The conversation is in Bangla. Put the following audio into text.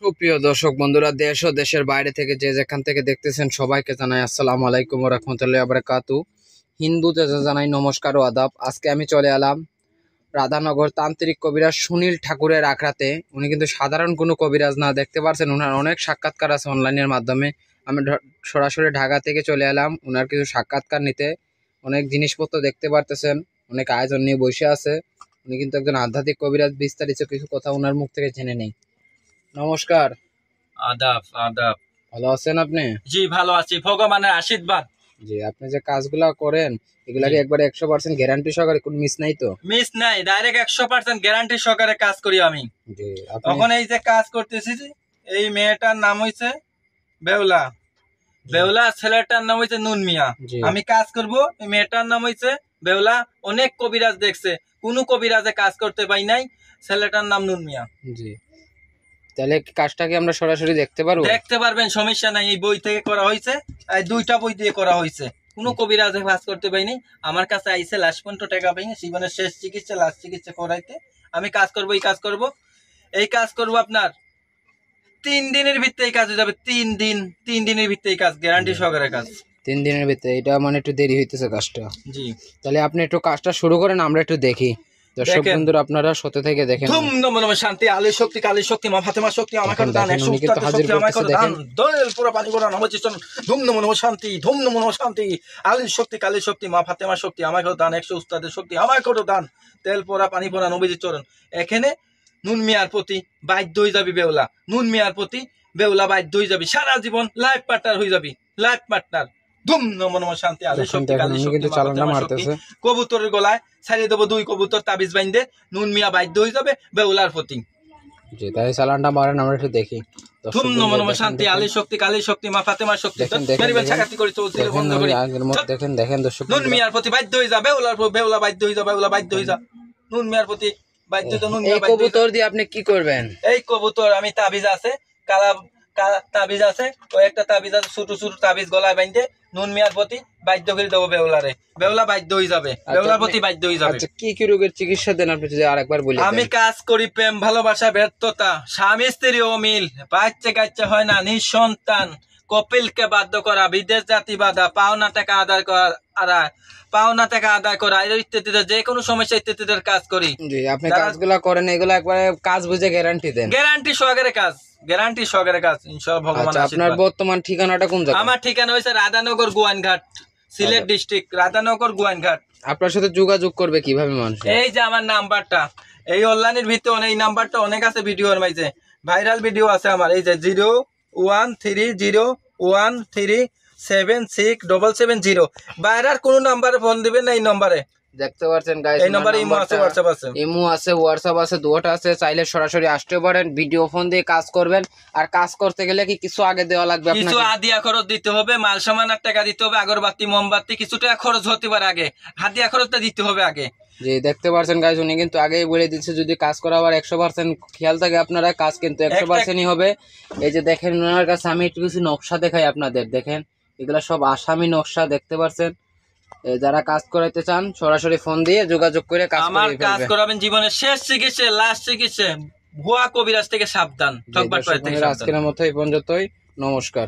সুপ্রিয় দর্শক বন্ধুরা, দেশ ও দেশের বাইরে থেকে যে যেখান থেকে দেখতেছেন সবাইকে জানাই আসসালামু আলাইকুম ওয়া রাহমাতুল্লাহি ওয়া বারাকাতুহু। হিন্দুতে জানাই নমস্কার ও আদাব। আজকে আমি চলে এলাম রাধানগর তান্ত্রিক কবিরাজ সুনীল ঠাকুরের আখড়াতে। উনি কিন্তু সাধারণ কোনো কবিরাজ না, দেখতে পাচ্ছেন ওনার অনেক সাক্ষাৎকার আছে অনলাইনের মাধ্যমে। আমি সরাসরি ঢাকা থেকে চলে এলাম ওনার কিছু সাক্ষাৎকার নিতে। অনেক জিনিসপত্র দেখতে পারতেছেন, অনেক আয়োজন নিয়ে বসে আছে। উনি কিন্তু একজন আধ্যাত্মিক কবিরাজ। বিস্তারিত কিছু কথা ওনার মুখ থেকে জেনে নেই। নমস্কার। আদাব আদাব। ভালো আছেন আপনি? জি ভালো আছি, ভগবানের আশীর্বাদ। জি, আপনি যে কাজগুলা করেন এগুলা কি একবারে 100% গ্যারান্টি সহকারে, কোনো মিস নাই তো? মিস নাই, ডাইরেক্ট 100% গ্যারান্টি সহকারে কাজ করি আমি। জি, এখন এই যে কাজ করতেছি, এই মেয়েটার নাম হইছে বেউলা। বেউলা ছেলেটার নাম হইছে নুন মিয়া। আমি কাজ করব, এই মেয়েটার নাম হইছে বেউলা। অনেক কবিরাজ দেখছে, কোনো কবিরাজে কাজ করতে পাই নাই। ছেলেটার নাম নুন মিয়া। জি, তাহলে কাজটা কি আমরা সরাসরি দেখতে পারবো? দেখতে পারবেন, সমস্যা নাই। এই বই থেকে করা হয়েছে, এই দুইটা বই দিয়ে করা হয়েছে। কোনো কবিরাজে কাজ করতে পাইনি। আমার কাছে আইসে লাস্ট পর্যন্ত টাকা পাইনি, জীবনের শেষ চিকিৎসা লাস্ট চিকিৎসা করাইতে আমি কাজ করব। এই কাজ করব, এই কাজ করব আপনার 3 দিনের ভিতরে এই কাজ হয়ে যাবে। 3 দিনের ভিতরে এই কাজ, গ্যারান্টি সহকারে কাজ। 3 দিনের ভিতরে? এটা মানে একটু দেরি হইতেছে কাজটা। জি, তাহলে আপনি একটু কাজটা শুরু করেন, আমরা একটু দেখি। দর্শক বন্ধুরা আপনারা সাথে থেকে দেখেন। ধুম নম নম শান্তি, আলী শক্তি, কালী শক্তি, মা ফাতেমা শক্তি, আমাকে দান 100 শক্তি আমাকে দান। দয়াল পুরো পানি করা নাম হচ্ছে ধুম নম নম শান্তি, ধুম নম নম শান্তি, আলী শক্তি, কালী শক্তি, মা ফাতেমা শক্তি, আমাকে দান 100 উস্তাদের শক্তি আমাকে দান। তেল পোড়া পানি পোড়া নবীজির চরণ। এখানে নুন মিয়ার প্রতি বাধ্য হয়ে যাবি বেউলা। নুন মিয়ার প্রতি বেউলা বাধ্য হয়ে যাবি, সারা জীবন লাইফ পার্টনার হয়ে যাবি, লাইফ পার্টনার। ধুম নম নম শান্তি, আলী শক্তি, কালী শক্তি, কবুতরের গলায় ছাড়িয়ে দেবো 2 কবুতর তাবিজ বাইন্ধে। নুন মিয়া বাধ্য হয়ে যাবে বেউলার প্রতি। জি, তাই চালানটা মারেন, আমরা একটু দেখি। ধুম নম নম শান্তি, আলী শক্তি, কালী শক্তি, মা ফাতেমা শক্তি। দেখেন দেখেন দর্শক, নুন মিয়ার প্রতি বাধ্য হয়ে যাবে বেউলার, বেউলা বাধ্য হয়ে যাবে, বেউলা বাধ্য হয়ে যা। নুন মিয়ার প্রতি বাধ্য হয়ে। নুন মিয়া কবুতর দিয়ে আপনি কি করবেন? এই কবুতর আমি তাবিজ আছে, কালা তাবিজ আছে, ওই একটা তাবিজ আছে, ছোট ছোট তাবিজ গলায় বাঁধে নুন মিয়ার প্রতি বাধ্য করে দেবো বেউলারে। বেউলা বাধ্য হয়ে যাবে, বেউলার প্রতি বাধ্য হয়ে যাবে। কি কি রোগের চিকিৎসা দেন আপনি যদি আরেকবার বলি? আমি কাজ করি প্রেম ভালোবাসা ব্যর্থতা, স্বামী স্ত্রী অমিল, বাচ্চা কাচ্চা হয় না, নিঃসন্তান, কপিলকে বাধ্য করা, বিদেশ জাতি বাধা, পাওনা টাকা আদায় করা, পাওনা টাকা আদায় করা, ইত্যাদিতে যে কোনো সমস্যা ইত্যাদিদের কাজ করি। জি, আপনি কাজগুলা করেন, এগুলো একবারে কাজ বুঝে গ্যারান্টি দেন? গ্যারান্টি সহকারে কাজ, গ্যারান্টি সহকারে কাজ ইনশাআল্লাহ, ভগবান আশীর্বাদ। আপনার বর্তমান ঠিকানাটা কোন জায়গা? আমার ঠিকানা হইছে রাধানগর গোয়াইনঘাট, সিলেট ডিস্ট্রিক্ট, রাধানগর গোয়াইনঘাট। আপনার সাথে যোগাযোগ করবে কিভাবে মানুষ? এই যে আমার নাম্বারটা, এই অনলাইনের ভিতরে এই নাম্বারটা অনেক আছে, ভিডিওর মাঝে ভাইরাল ভিডিও আছে আমার। এই যে 013013767770। বাইরের কোন নাম্বারে ফোন দিবেন না, এই নম্বরে দেখতে পাচ্ছেন গাইস। এই নম্বরে ইমো আছে, হোয়াটসঅ্যাপ আছে, ইমো আছে, হোয়াটসঅ্যাপ আছে, দুটোটা আছে। চাইলে সরাসরি আসতে পারেন, ভিডিও ফোন দিয়ে কাজ করবেন। আর কাজ করতে গেলে কি কিছু আগে দেওয়া লাগবে? কিছু হাদিয়া খরচ দিতে হবে, মাল সামান টাকা দিতে হবে, আগরবাতি মোমবাতি কিছু টাকা খরচ হতে পারে আগে, হাদিয়া খরচটা দিতে হবে আগে। জি, দেখতে পাচ্ছেন গাইস, উনি কিন্তু আগেই বলে দিচ্ছে যদি কাজ করাবার 100% খেয়াল থাকে আপনারা, কাজ কিন্তু 100%ই হবে। এই যে দেখেন ওনার কাছে আমি একটু কিছু নকশা দেখাই আপনাদের। দেখেন এগুলা সব আসামি নকশা, দেখতে পাচ্ছেন। যারা কাজ করাইতে চান সরাসরি ফোন দিয়ে যোগাযোগ করে কাজ করাবেন। জীবনের শেষ চিকিৎসা, লাস্ট চিকিৎসা, ভুয়া কবিরাজ থেকে সাবধান, ঠকবাজ থেকে সাবধান। আজকের মতো এই পর্যন্তই, নমস্কার।